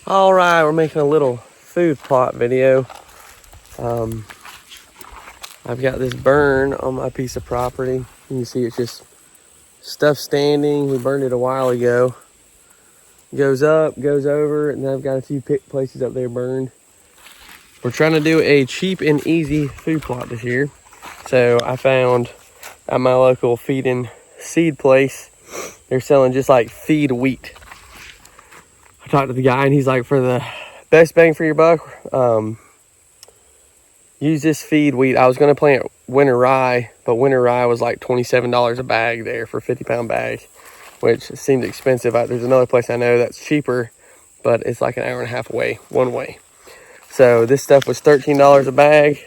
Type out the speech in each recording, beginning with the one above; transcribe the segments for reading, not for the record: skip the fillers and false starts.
All right, we're making a little food plot video. I've got this burn on my piece of property. You can see it's just stuff standing. We burned it a while ago. Goes up, goes over, and I've got a few places up there burned. We're trying to do a cheap and easy food plot this year. So I found at my local feed and seed place, they're selling just like feed wheat. I talked to the guy and he's like, for the best bang for your buck, use this feed wheat. I was going to plant winter rye, but winter rye was like $27 a bag there for 50-pound bags, which seemed expensive. There's another place I know that's cheaper, but it's like an hour and a half away, one way. So this stuff was $13 a bag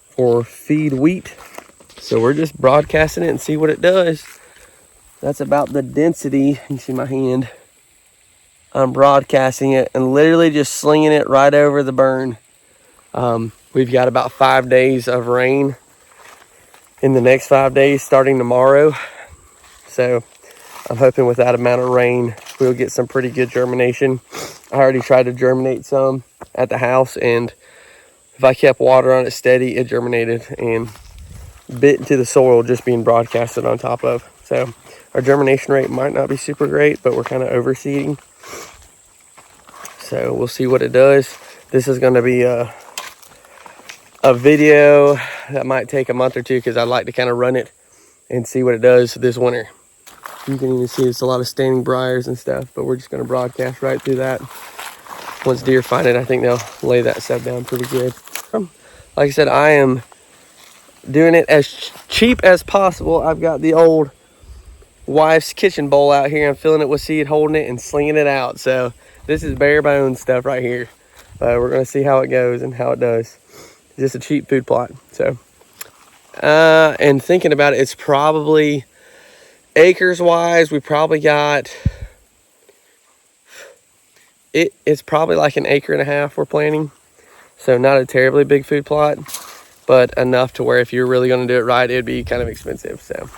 for feed wheat. So we're just broadcasting it and see what it does. That's about the density. You can see my hand. I'm broadcasting it and literally just slinging it right over the burn. We've got about 5 days of rain in the next 5 days starting tomorrow. So I'm hoping with that amount of rain, we'll get some pretty good germination. I already tried to germinate some at the house, and if I kept water on it steady, it germinated and bit into the soil just being broadcasted on top of. So our germination rate might not be super great, but we're kind of overseeding. So we'll see what it does. This is going to be a video that might take a month or two because I'd like to kind of run it and see what it does this winter. You can even see it's a lot of standing briars and stuff, but we're just going to broadcast right through that. Once deer find it, I think they'll lay that stuff down pretty good. Like I said, I am doing it as cheap as possible. I've got the old wife's kitchen bowl out here. I'm filling it with seed, holding it, and slinging it out. So this is bare bones stuff right here. We're going to see how it goes and how it does. It's just a cheap food plot. So, and thinking about it, it's probably acres wise, we probably got it's probably like an acre and a half we're planting. So not a terribly big food plot, but enough to where if you're really going to do it right, it'd be kind of expensive. So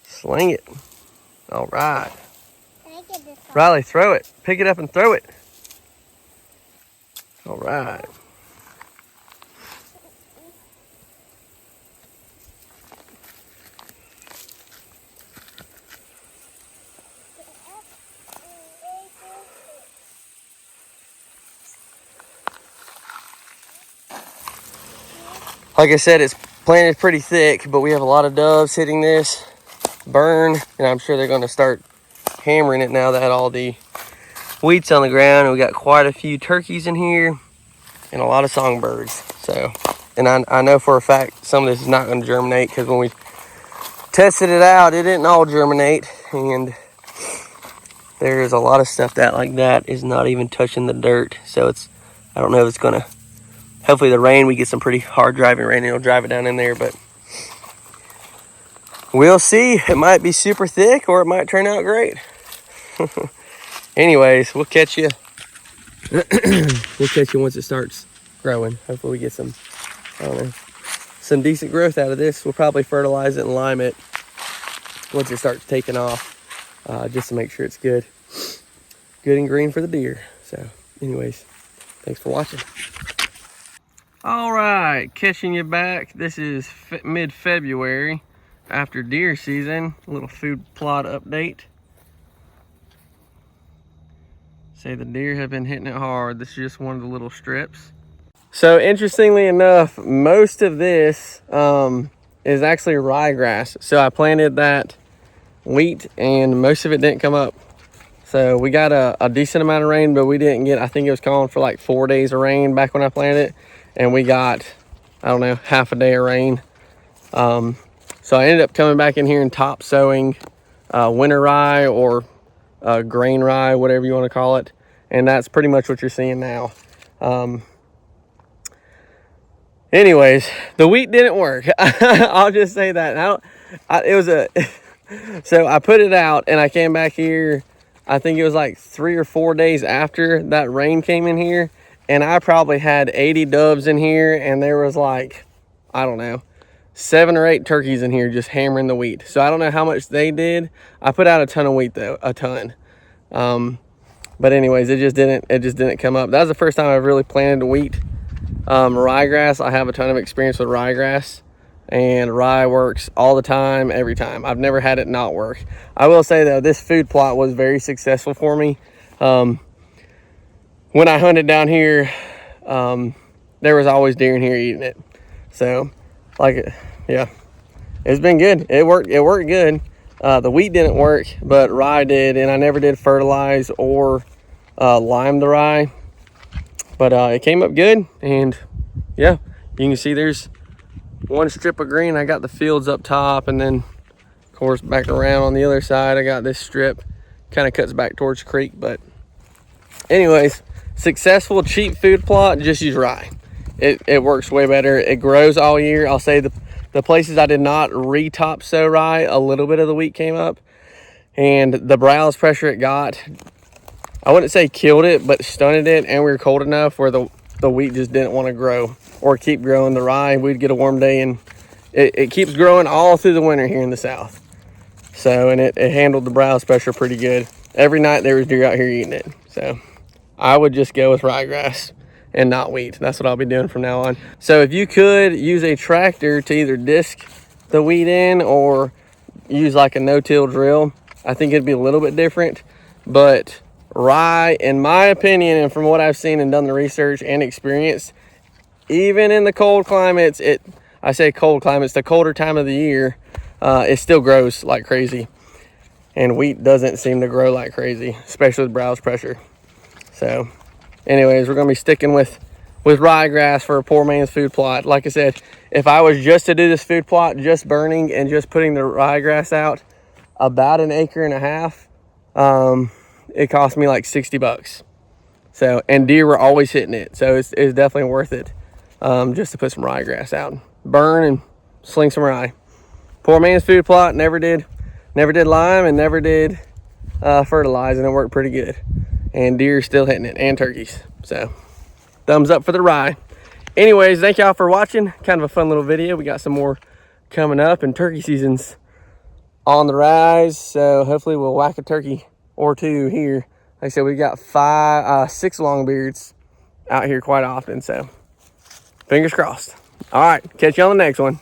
sling it. All right. Riley, throw it. Pick it up and throw it. All right. Like I said, it's planted pretty thick, but we have a lot of doves hitting this burn, and I'm sure they're going to start hammering it now that all the wheat's on the ground. We got quite a few turkeys in here and a lot of songbirds. So, and I know for a fact some of this is not going to germinate because when we tested it out, it didn't all germinate, and there's a lot of stuff that is not even touching the dirt. So I don't know if it's going to, hopefully the rain, we get some pretty hard driving rain and it'll drive it down in there, but we'll see. It might be super thick or it might turn out great. Anyways, we'll catch you. We'll catch you once it starts growing. Hopefully we get some, I don't know, some decent growth out of this. We'll probably fertilize it and lime it once it starts taking off, just to make sure it's good and green for the deer. So anyways, thanks for watching. All right, catching you back. This is mid-February after deer season. A little food plot update. Say the deer have been hitting it hard. This is just one of the little strips. So interestingly enough, most of this is actually ryegrass. So I planted that wheat and most of it didn't come up. So we got a decent amount of rain, but we didn't get, I think it was calling for like 4 days of rain back when I planted it. And we got, I don't know, half a day of rain. So I ended up coming back in here and top sowing winter rye or grain rye, whatever you want to call it. And that's pretty much what you're seeing now. Anyways, the wheat didn't work. I'll just say that. So I put it out and I came back here, I think it was like 3 or 4 days after that rain came in here, and I probably had 80 doves in here, and there was like, I don't know, 7 or 8 turkeys in here just hammering the wheat. So I don't know how much they did. I put out a ton of wheat though, a ton. But anyways, it just didn't come up. That was the first time I've really planted wheat. Ryegrass, I have a ton of experience with ryegrass, and rye works all the time, every time. I've never had it not work. I will say though, this food plot was very successful for me. When I hunted down here, there was always deer in here eating it. So, yeah, it's been good. It worked good. The wheat didn't work, but rye did, and I never did fertilize or lime the rye. But it came up good, and yeah, you can see there's one strip of green. I got the fields up top, and then of course back around on the other side I got this strip, kind of cuts back towards the creek. But anyways, successful cheap food plot, just use rye. It works way better. It grows all year. I'll say the places I did not re-top sow rye, a little bit of the wheat came up, and the browse pressure it got, I wouldn't say killed it, but stunted it, and we were cold enough where the wheat just didn't want to grow or keep growing. The rye, we'd get a warm day, and it keeps growing all through the winter here in the south. So, and it handled the browse pressure pretty good. Every night there was deer out here eating it. So I would just go with ryegrass and not wheat. That's what I'll be doing from now on. So if you could use a tractor to either disc the wheat in or use like a no-till drill, I think it'd be a little bit different. But rye, in my opinion, and from what I've seen and done the research and experience, even in the cold climates, I say cold climates, the colder time of the year, it still grows like crazy. And wheat doesn't seem to grow like crazy, especially with browse pressure. So anyways, we're going to be sticking with ryegrass for a poor man's food plot. Like I said, if I was just to do this food plot, just burning and just putting the ryegrass out, about 1.5 acres, it cost me like $60. So, and deer were always hitting it. So it's definitely worth it, just to put some ryegrass out, burn and sling some rye. Poor man's food plot. Never did lime and never did fertilize, and it worked pretty good. And deer still hitting it, and turkeys. So thumbs up for the rye. Anyways, thank y'all for watching. Kind of a fun little video. We got some more coming up, and turkey season's on the rise. So hopefully we'll whack a turkey or 2 here. Like I said, we got 6 longbeards out here quite often. So fingers crossed. All right, catch you on the next one.